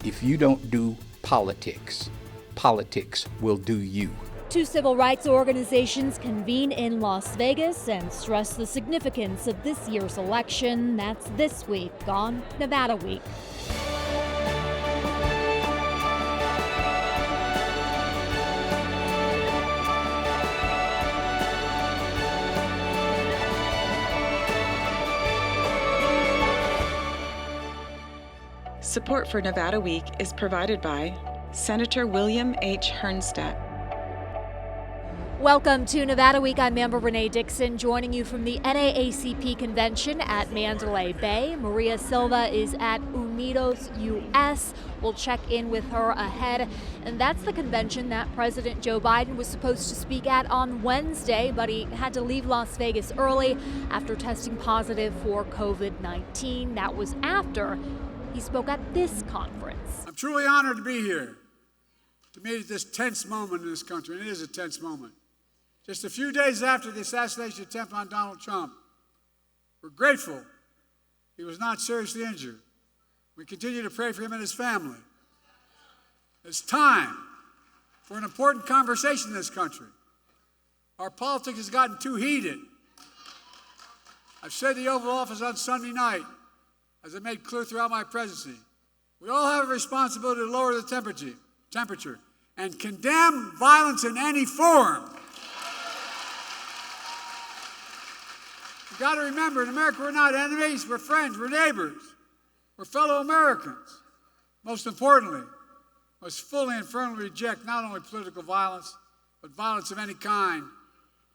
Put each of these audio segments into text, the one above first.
If you don't do politics, politics will do you. Two civil rights organizations convene in Las Vegas and stress the significance of this year's election. That's this week on Nevada Week. Support for Nevada Week is provided by Senator William H. Hernstedt. Welcome to Nevada Week. I'm Member Renee Dixon, joining you from the NAACP convention at Mandalay Bay. Maria Silva is at UnidosUS. We'll check in with her ahead. And that's the convention that President Joe Biden was supposed to speak at on Wednesday, but he had to leave Las Vegas early after testing positive for COVID-19. That was after he spoke at this conference. I'm truly honored to be here, to meet at this tense moment in this country, and it is a tense moment. Just a few days after the assassination attempt on Donald Trump, we're grateful he was not seriously injured. We continue to pray for him and his family. It's time for an important conversation in this country. Our politics has gotten too heated. I've said the Oval Office on Sunday night, as I made clear throughout my presidency, we all have a responsibility to lower the temperature and condemn violence in any form. You've got to remember, in America, we're not enemies, we're friends, we're neighbors, we're fellow Americans. Most importantly, we must fully and firmly reject not only political violence, but violence of any kind.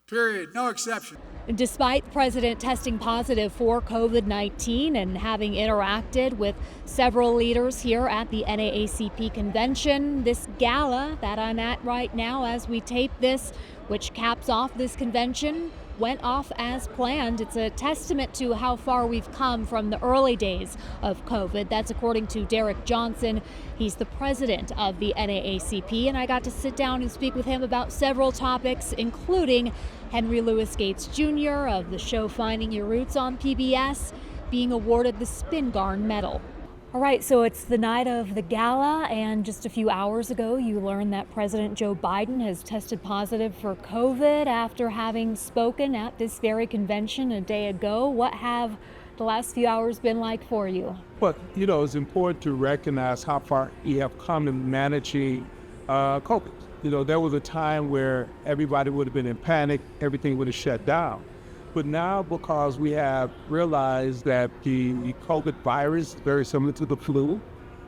Period. No exception. Despite the president testing positive for COVID-19 and having interacted with several leaders here at the NAACP convention, this gala that I'm at right now as we tape this, which caps off this convention, went off as planned. It's a testament to how far we've come from the early days of COVID. That's according to Derrick Johnson. He's the president of the NAACP, and I got to sit down and speak with him about several topics, including Henry Louis Gates Jr. of the show Finding Your Roots on PBS being awarded the Spingarn Medal. All right, so it's the night of the gala, and just a few hours ago, you learned that President Joe Biden has tested positive for COVID after having spoken at this very convention a day ago. What have the last few hours been like for you? Well, it's important to recognize how far we have come in managing COVID. There was a time where everybody would have been in panic, everything would have shut down. But now, because we have realized that the COVID virus is very similar to the flu,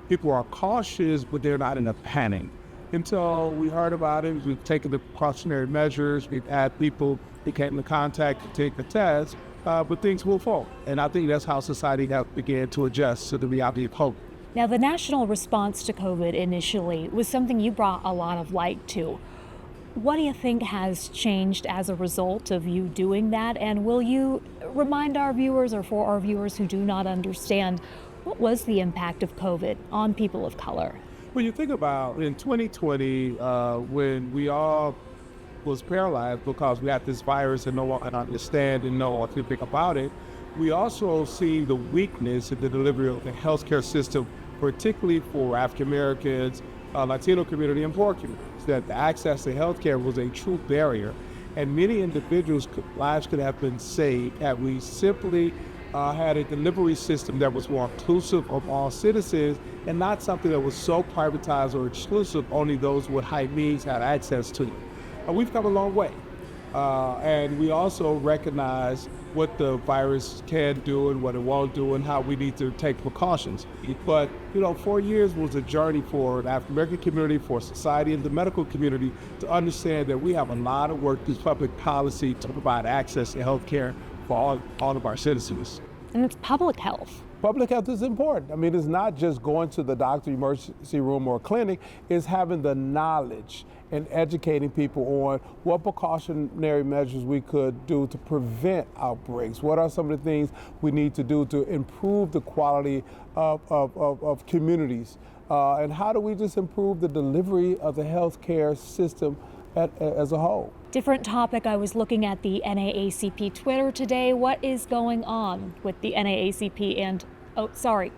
people are cautious, but they're not in a panic. Until we heard about it, we've taken the precautionary measures, we've had people that came into contact to take the test, but things move forward. And I think that's how society has began to adjust to the reality of COVID. Now, the national response to COVID initially was something you brought a lot of light to. What do you think has changed as a result of you doing that? And will you remind our viewers, or for our viewers who do not understand, what was the impact of COVID on people of color? Well, you think about in 2020, when we all was paralyzed because we had this virus and no one could understand and know what to think about it, we also see the weakness in the delivery of the healthcare system, particularly for African Americans, Latino community, and poor communities, that the access to healthcare was a true barrier, and many individuals' lives could have been saved had we simply had a delivery system that was more inclusive of all citizens and not something that was so privatized or exclusive, only those with high needs had access to it. We've come a long way, and we also recognize what the virus can do and what it won't do and how we need to take precautions. But, 4 years was a journey for the African American community, for society and the medical community to understand that we have a lot of work through public policy to provide access to health care for all of our citizens. And it's public health. Public health is important. I mean, it's not just going to the doctor, emergency room, or clinic. It's having the knowledge and educating people on what precautionary measures we could do to prevent outbreaks. What are some of the things we need to do to improve the quality of communities? And how do we just improve the delivery of the healthcare system as a whole? Different topic. I was looking at the NAACP Twitter today. What is going on with the NAACP and,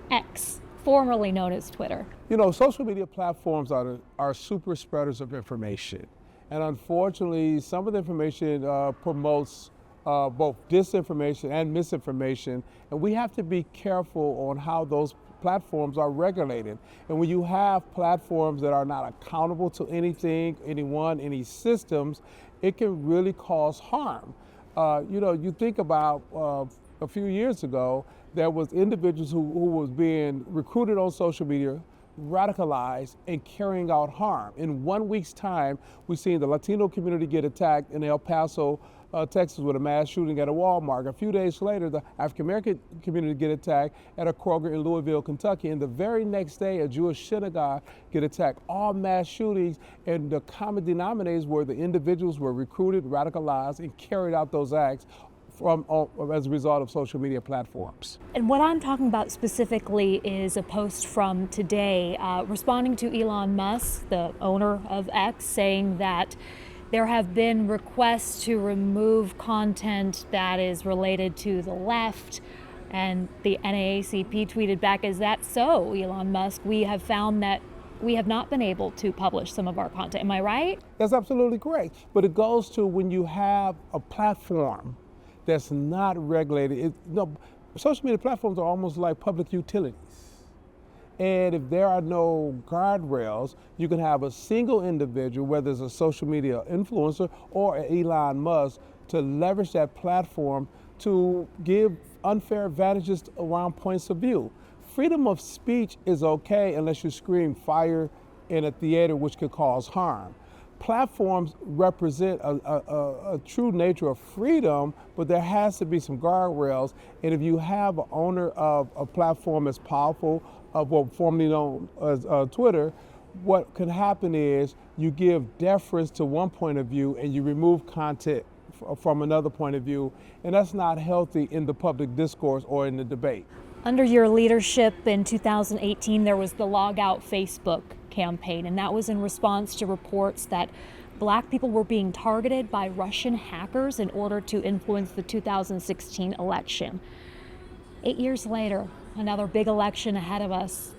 X formerly known as Twitter. You know, social media platforms are super spreaders of information. And unfortunately, some of the information promotes both disinformation and misinformation. And we have to be careful on how those platforms are regulated. And when you have platforms that are not accountable to anything, anyone, any systems, it can really cause harm. You know, you think about a few years ago, there was individuals who was being recruited on social media, radicalized, and carrying out harm. In 1 week's time, we've seen the Latino community get attacked in El Paso, Texas, with a mass shooting at a Walmart. A few days later, the African-American community get attacked at a Kroger in Louisville, Kentucky. And the very next day, a Jewish synagogue get attacked. All mass shootings, and the common denominators were the individuals were recruited, radicalized, and carried out those acts as a result of social media platforms. And what I'm talking about specifically is a post from today responding to Elon Musk, the owner of X, saying that there have been requests to remove content that is related to the left. And the NAACP tweeted back, "Is that so, Elon Musk? We have found that we have not been able to publish some of our content." Am I right? That's absolutely correct. But it goes to when you have a platform that's not regulated. Social media platforms are almost like public utilities. And if there are no guardrails, you can have a single individual, whether it's a social media influencer or Elon Musk, to leverage that platform to give unfair advantages around points of view. Freedom of speech is okay unless you scream fire in a theater, which could cause harm. Platforms represent a true nature of freedom, but there has to be some guardrails. And if you have an owner of a platform as powerful, of what formerly known as Twitter, what can happen is you give deference to one point of view and you remove content from another point of view, and that's not healthy in the public discourse or in the debate. Under your leadership in 2018, there was the Log Out Facebook campaign, and that was in response to reports that Black people were being targeted by Russian hackers in order to influence the 2016 election. 8 years later, another big election ahead of us.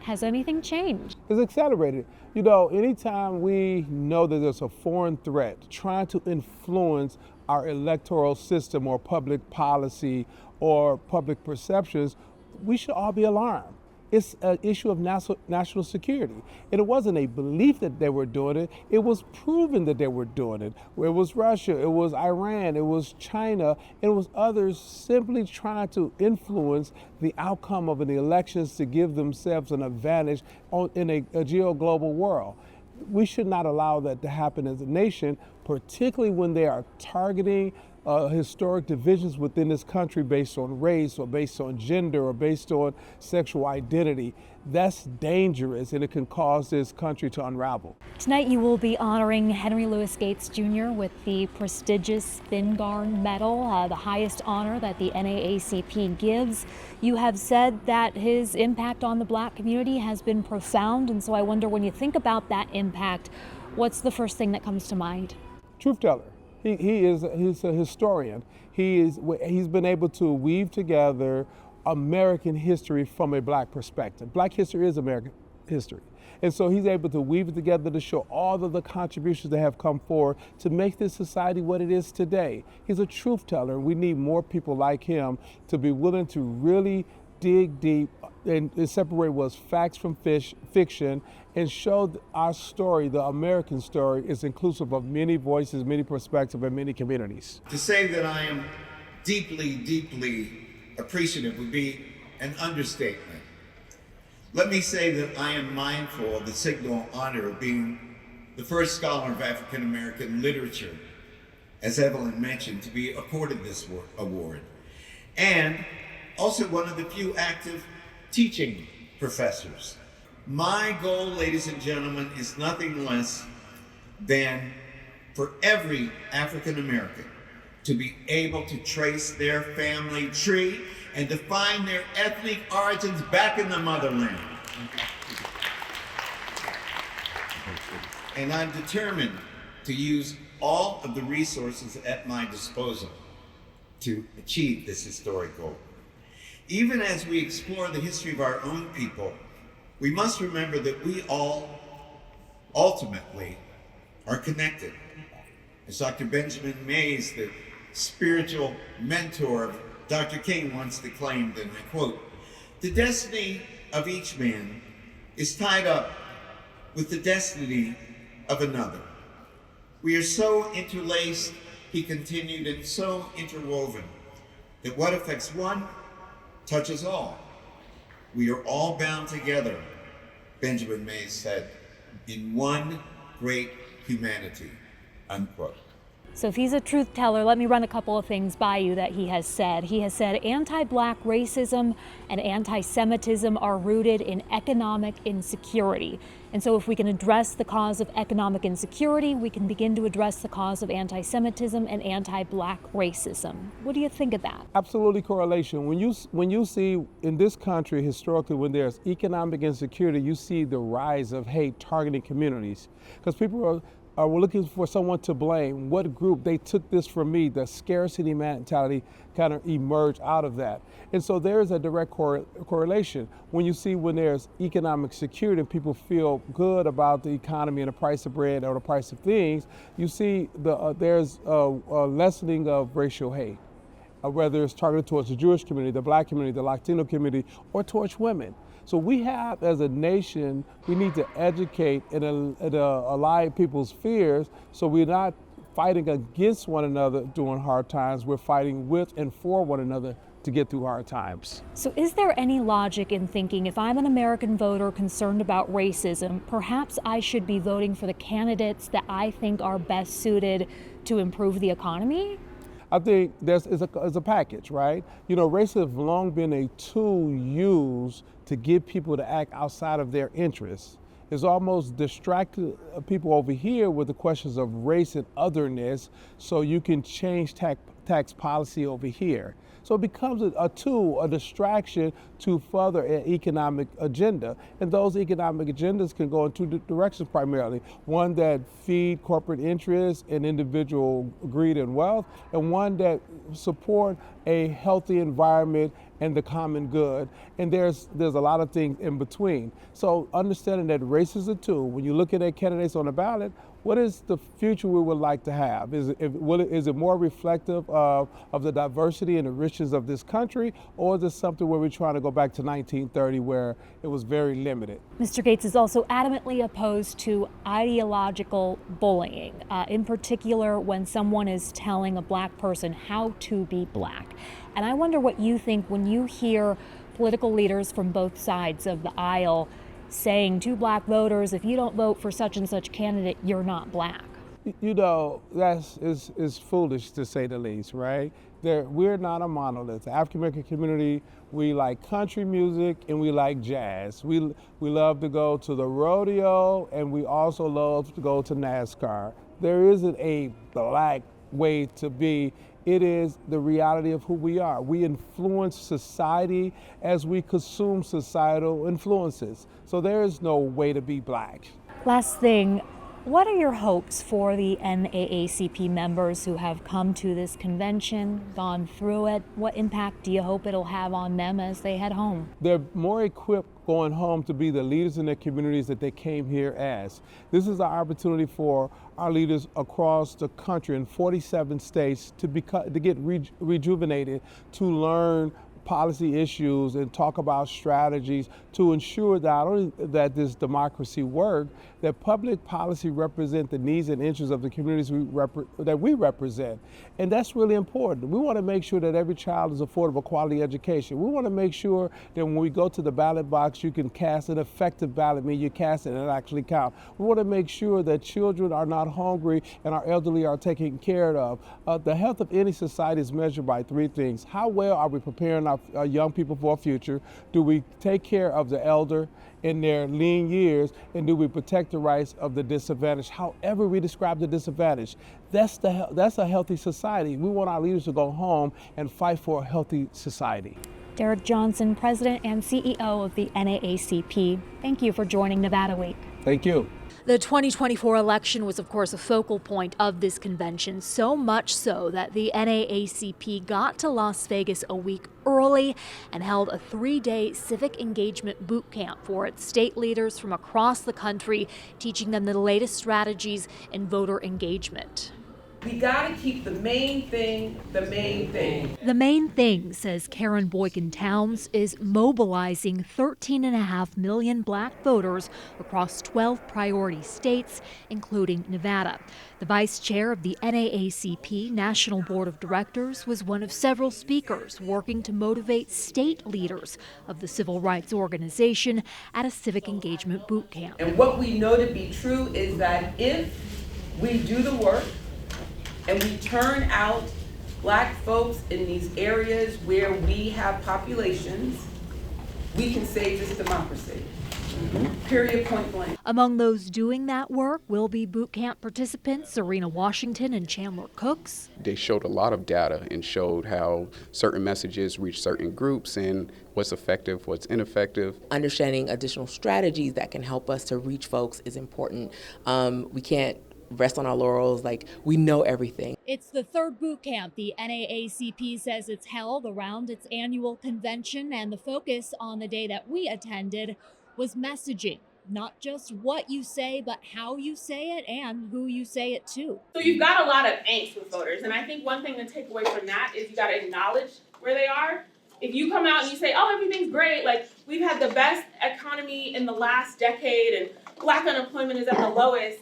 Has anything changed? It's accelerated. You know, anytime we know that there's a foreign threat trying to influence our electoral system or public policy or public perceptions, we should all be alarmed. It's an issue of national security. And it wasn't a belief that they were doing it. It was proven that they were doing it. It was Russia, it was Iran, it was China, and it was others simply trying to influence the outcome of the elections to give themselves an advantage in a geo-global world. We should not allow that to happen as a nation, particularly when they are targeting historic divisions within this country based on race or based on gender or based on sexual identity. That's dangerous, and it can cause this country to unravel. Tonight you will be honoring Henry Louis Gates Jr. with the prestigious Spingarn Medal, the highest honor that the NAACP gives. You have said that his impact on the Black community has been profound, and so I wonder, when you think about that impact, what's the first thing that comes to mind? Truth teller. He's a historian. He's been able to weave together American history from a Black perspective. Black history is American history. And so he's able to weave it together to show all of the contributions that have come forward to make this society what it is today. He's a truth teller, and we need more people like him to be willing to really dig deep and separate what's facts from fiction and show our story, the American story, is inclusive of many voices, many perspectives, and many communities. To say that I am deeply, deeply appreciative would be an understatement. Let me say that I am mindful of the signal honor of being the first scholar of African American literature, as Evelyn mentioned, to be accorded this award. And also one of the few active teaching professors. My goal, ladies and gentlemen, is nothing less than for every African American to be able to trace their family tree and to find their ethnic origins back in the motherland. And I'm determined to use all of the resources at my disposal to achieve this historic goal. Even as we explore the history of our own people, we must remember that we all ultimately are connected. As Dr. Benjamin Mays, the spiritual mentor of Dr. King, once declaimed, and I quote, "The destiny of each man is tied up with the destiny of another. We are so interlaced," he continued, "and so interwoven that what affects one touches all. We are all bound together," Benjamin Mays said, "in one great humanity," unquote. So if he's a truth teller, let me run a couple of things by you that he has said. He has said anti-Black racism and anti-Semitism are rooted in economic insecurity. And so if we can address the cause of economic insecurity, we can begin to address the cause of anti-Semitism and anti-Black racism. What do you think of that? Absolutely correlation. When you see in this country historically, when there's economic insecurity, you see the rise of hate targeting communities, because people we're looking for someone to blame. What group? They took this from me. The scarcity mentality kind of emerged out of that. And so there is a direct correlation. When there's economic security and people feel good about the economy and the price of bread or the price of things, you see there's a lessening of racial hate, whether it's targeted towards the Jewish community, the Black community, the Latino community, or towards women. So we have, as a nation, we need to educate and allay people's fears, so we're not fighting against one another during hard times. We're fighting with and for one another to get through hard times. So is there any logic in thinking if I'm an American voter concerned about racism, perhaps I should be voting for the candidates that I think are best suited to improve the economy? I think there's a package, right? Racism has long been a tool used to get people to act outside of their interests. It's almost distracted people over here with the questions of race and otherness, so you can change tax policy over here. So it becomes a tool, a distraction to further an economic agenda. And those economic agendas can go in two directions primarily. One that feed corporate interests and individual greed and wealth, and one that support a healthy environment and the common good. And there's a lot of things in between. So understanding that race is a tool, when you look at candidates on the ballot, what is the future we would like to have? Is it more reflective of the diversity and the richness of this country, or is it something where we're trying to go back to 1930 where it was very limited? Mr. Gates is also adamantly opposed to ideological bullying, in particular when someone is telling a Black person how to be Black. And I wonder what you think when you hear political leaders from both sides of the aisle saying to Black voters, if you don't vote for such and such candidate, you're not Black. That's foolish to say the least, right? We're not a monolith. The African American community, we like country music and we like jazz. We love to go to the rodeo, and we also love to go to NASCAR. There isn't a Black way to be. It is the reality of who we are. We influence society as we consume societal influences. So there is no way to be Black. Last thing, what are your hopes for the NAACP members who have come to this convention, gone through it? What impact do you hope it'll have on them as they head home? They're more equipped going home to be the leaders in their communities that they came here as. This is our opportunity for our leaders across the country in 47 states to get rejuvenated, to learn policy issues and talk about strategies to ensure that not only that this democracy works, that public policy represent the needs and interests of the communities that we represent. And that's really important. We want to make sure that every child is afforded a quality education. We want to make sure that when we go to the ballot box, you can cast an effective ballot, meaning you cast it and it actually counts. We want to make sure that children are not hungry and our elderly are taken care of. The health of any society is measured by three things. How well are we preparing our young people for a future? Do we take care of the elder in their lean years, and do we protect the rights of the disadvantaged? However we describe the disadvantaged, that's a healthy society. We want our leaders to go home and fight for a healthy society. Derrick Johnson, President and CEO of the NAACP, thank you for joining Nevada Week. Thank you. The 2024 election was, of course, a focal point of this convention, so much so that the NAACP got to Las Vegas a week early and held a 3-day civic engagement boot camp for its state leaders from across the country, teaching them the latest strategies in voter engagement. We gotta keep the main thing the main thing. The main thing, says Karen Boykin-Towns, is mobilizing 13.5 million black voters across 12 priority states, including Nevada. The vice chair of the NAACP National Board of Directors was one of several speakers working to motivate state leaders of the civil rights organization at a civic engagement boot camp. And what we know to be true is that if we do the work, and we turn out black folks in these areas where we have populations, we can save this democracy. Period, point blank. Among those doing that work will be boot camp participants Serena Washington and Chandler Cooks. They showed a lot of data and showed how certain messages reach certain groups and what's effective, what's ineffective. Understanding additional strategies that can help us to reach folks is important. We can't rest on our laurels like we know everything. It's the third boot camp the NAACP says it's held around its annual convention, and the focus on the day that we attended was messaging. Not just what you say, but how you say it and who you say it to. So you've got a lot of angst with voters, and I think one thing to take away from that is you got to acknowledge where they are. If you come out and you say, oh, everything's great, like we've had the best economy in the last decade and black unemployment is at the lowest,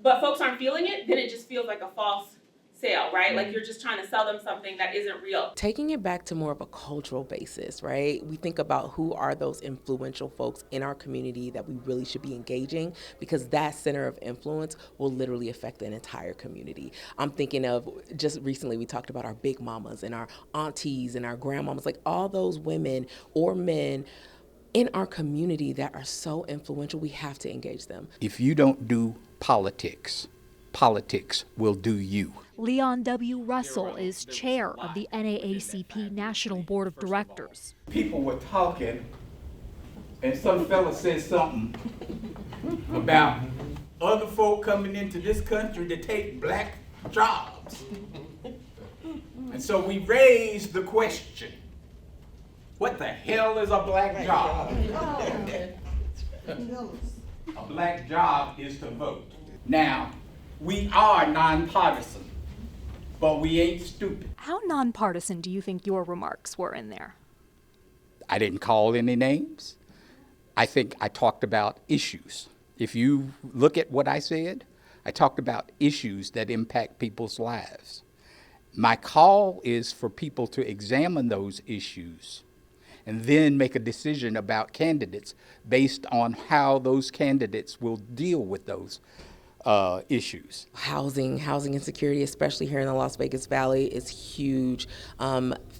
but folks aren't feeling it, then it just feels like a false sale, right? Like you're just trying to sell them something that isn't real. Taking it back to more of a cultural basis, right? We think about who are those influential folks in our community that we really should be engaging, because that center of influence will literally affect an entire community. I'm thinking of just recently we talked about our big mamas and our aunties and our grandmamas, like all those women or men in our community that are so influential. We have to engage them. If you don't do politics, politics will do you. Leon W. Russell is chair of the NAACP National Board of Directors. People were talking, and some fella said something about other folk coming into this country to take black jobs. And so we raised the question, what the hell is a black job? A black job is to vote. Now, we are nonpartisan, but we ain't stupid. How nonpartisan do you think your remarks were in there? I didn't call any names. I think I talked about issues. If you look at what I said, I talked about issues that impact people's lives. My call is for people to examine those issues and then make a decision about candidates based on how those candidates will deal with those issues. Housing insecurity, especially here in the Las Vegas Valley, is huge.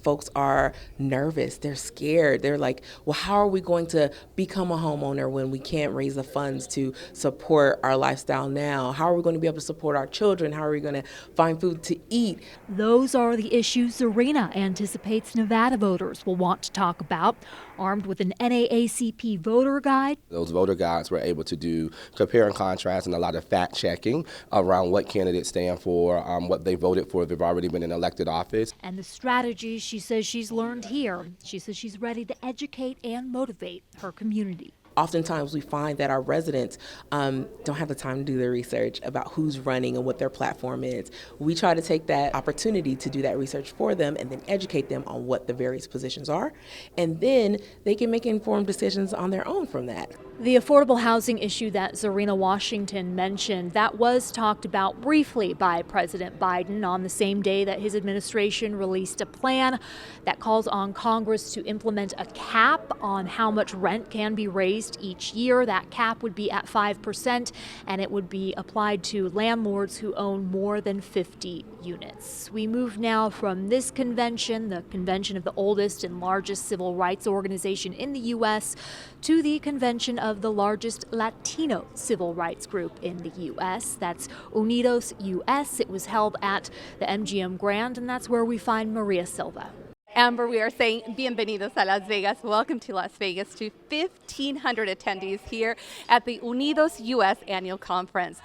Folks are nervous. They're scared. They're like, well, how are we going to become a homeowner when we can't raise the funds to support our lifestyle now? How are we going to be able to support our children? How are we going to find food to eat? Those are the issues Serena anticipates Nevada voters will want to talk about. Armed with an NAACP voter guide. Those voter guides were able to do compare and contrast and a lot of fact checking around what candidates stand for, what they voted for if they've already been in elected office. And the strategies she says she's learned here. She says she's ready to educate and motivate her community. Oftentimes we find that our residents don't have the time to do their research about who's running and what their platform is. We try to take that opportunity to do that research for them and then educate them on what the various positions are. And then they can make informed decisions on their own from that. The affordable housing issue that Serena Washington mentioned, that was talked about briefly by President Biden on the same day that his administration released a plan that calls on Congress to implement a cap on how much rent can be raised each year. That cap would be at 5%, and it would be applied to landlords who own more than 50 units. We move now from this convention, the convention of the oldest and largest civil rights organization in the U.S., to the convention of the largest Latino civil rights group in the U.S. That's UnidosUS. It was held at the MGM Grand, and that's where we find Maria Silva. Amber, we are saying bienvenidos a Las Vegas. Welcome to Las Vegas to 1,500 attendees here at the UnidosUS Annual Conference.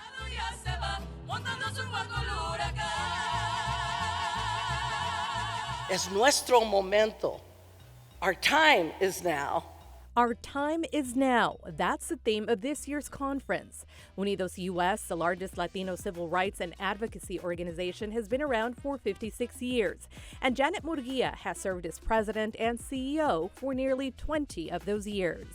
Es nuestro momento. Our time is now. Our time is now. That's the theme of this year's conference. UnidosUS, the largest Latino civil rights and advocacy organization, has been around for 56 years. And Janet Murguía has served as president and CEO for nearly 20 of those years.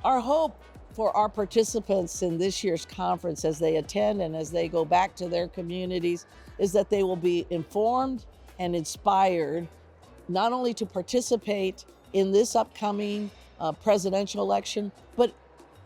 Our hope for our participants in this year's conference as they attend and as they go back to their communities is that they will be informed and inspired not only to participate in this upcoming presidential election, but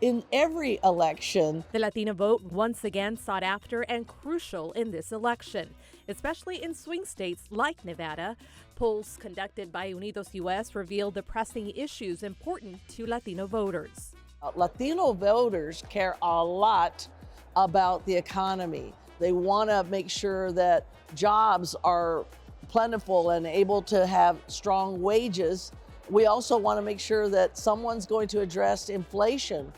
in every election. The Latino vote once again sought after and crucial in this election, especially in swing states like Nevada. Polls conducted by UnidosUS revealed the pressing issues important to Latino voters. Latino voters care a lot about the economy. They want to make sure that jobs are plentiful and able to have strong wages. We also want to make sure that someone's going to address inflation.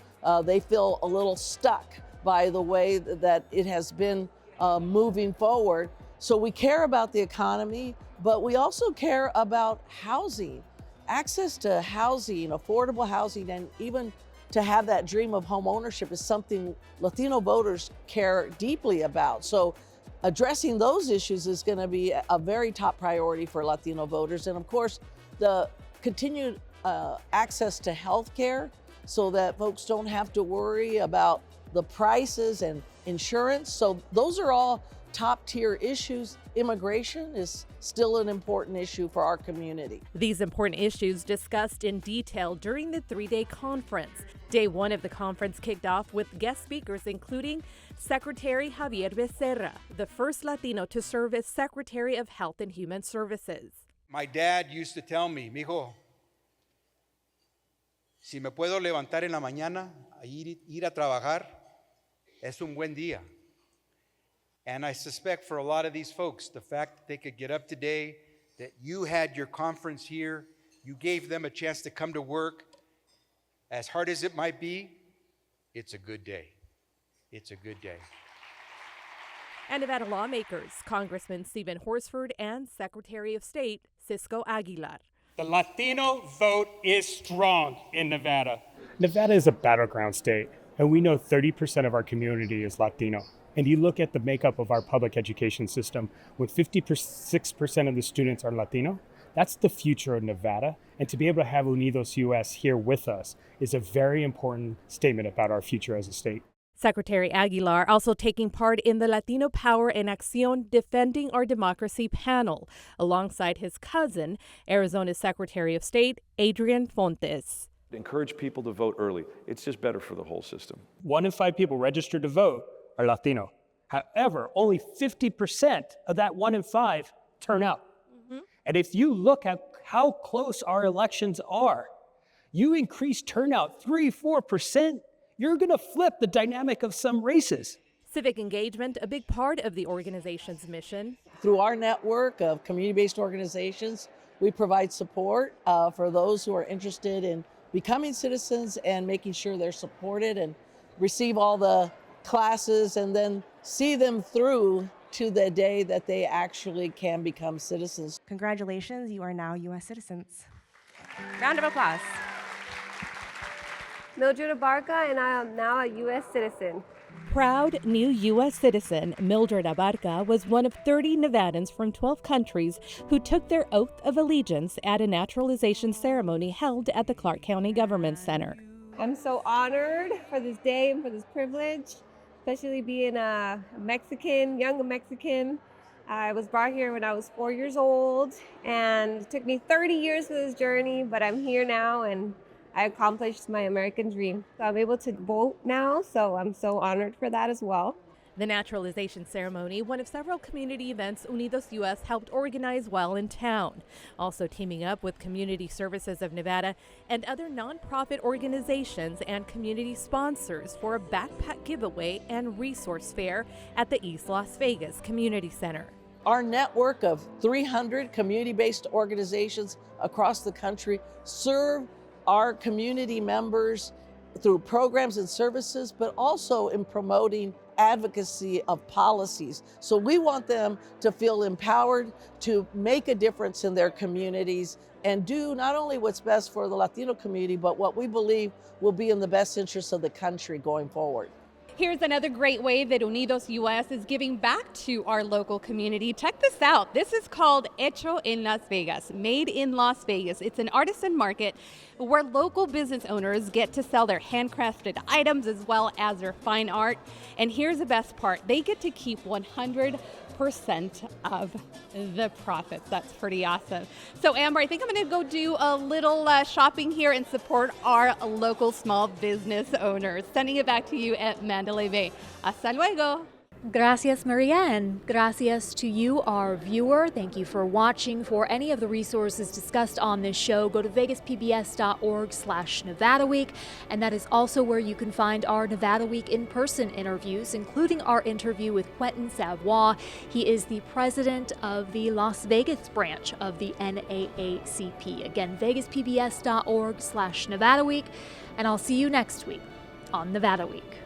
They feel a little stuck by the way that it has been moving forward. So we care about the economy, but we also care about housing. Access to housing, affordable housing, and even to have that dream of home ownership is something Latino voters care deeply about. So addressing those issues is going to be a very top priority for Latino voters. And of course, the continued access to health care so that folks don't have to worry about the prices and insurance. So those are all top tier issues. Immigration is still an important issue for our community. These important issues discussed in detail during the three-day conference. Day one of the conference kicked off with guest speakers including Secretary Javier Becerra, the first Latino to serve as Secretary of Health and Human Services. My dad used to tell me, mijo, si me puedo levantar en la mañana a ir a trabajar, es un buen día. And I suspect for a lot of these folks, the fact that they could get up today, that you had your conference here, you gave them a chance to come to work, as hard as it might be, it's a good day. It's a good day. And Nevada lawmakers, Congressman Stephen Horsford and Secretary of State Cisco Aguilar. The Latino vote is strong in Nevada. Nevada is a battleground state, and we know 30% of our community is Latino. And you look at the makeup of our public education system, when 56% of the students are Latino, that's the future of Nevada. And to be able to have UnidosUS here with us is a very important statement about our future as a state. Secretary Aguilar also taking part in the Latino Power en Acción Defending Our Democracy panel, alongside his cousin, Arizona's Secretary of State, Adrian Fontes. Encourage people to vote early. It's just better for the whole system. 1 in 5 people registered to vote are Latino. However, only 50% of that 1 in 5 turn out. And if you look at how close our elections are, you increase turnout 3-4%, you're going to flip the dynamic of some races. Civic engagement, a big part of the organization's mission. Through our network of community-based organizations, we provide support for those who are interested in becoming citizens and making sure they're supported and receive all the classes and then see them through to the day that they actually can become citizens. Congratulations, you are now U.S. citizens. Round of applause. Mildred Abarca, and I am now a U.S. citizen. Proud new U.S. citizen Mildred Abarca was one of 30 Nevadans from 12 countries who took their oath of allegiance at a naturalization ceremony held at the Clark County Government Center. I'm so honored for this day and for this privilege, especially being a Mexican, young Mexican. I was brought here when I was 4 years old, and it took me 30 years for this journey, but I'm here now and I accomplished my American dream. So I'm able to vote now, so I'm so honored for that as well. The naturalization ceremony, one of several community events UnidosUS helped organize while in town, also teaming up with Community Services of Nevada and other nonprofit organizations and community sponsors for a backpack giveaway and resource fair at the East Las Vegas Community Center. Our network of 300 community-based organizations across the country serve our community members through programs and services, but also in promoting advocacy of policies. So we want them to feel empowered to make a difference in their communities and do not only what's best for the Latino community, but what we believe will be in the best interest of the country going forward. Here's another great way that UnidosUS is giving back to our local community. Check this out. This is called Hecho en Las Vegas, Made in Las Vegas. It's an artisan market where local business owners get to sell their handcrafted items as well as their fine art. And here's the best part. They get to keep 100% of the profits. That's pretty awesome. So Amber, I think I'm going to go do a little shopping here and support our local small business owners. Sending it back to you at Mandalay Bay. Hasta luego. Gracias, Maria, and gracias to you, our viewer. Thank you for watching. For any of the resources discussed on this show, go to vegaspbs.org/Nevada Week, and that is also where you can find our Nevada Week in-person interviews, including our interview with Quentin Savoy. He is the president of the Las Vegas branch of the NAACP. Again, vegaspbs.org/Nevada Week, and I'll see you next week on Nevada Week.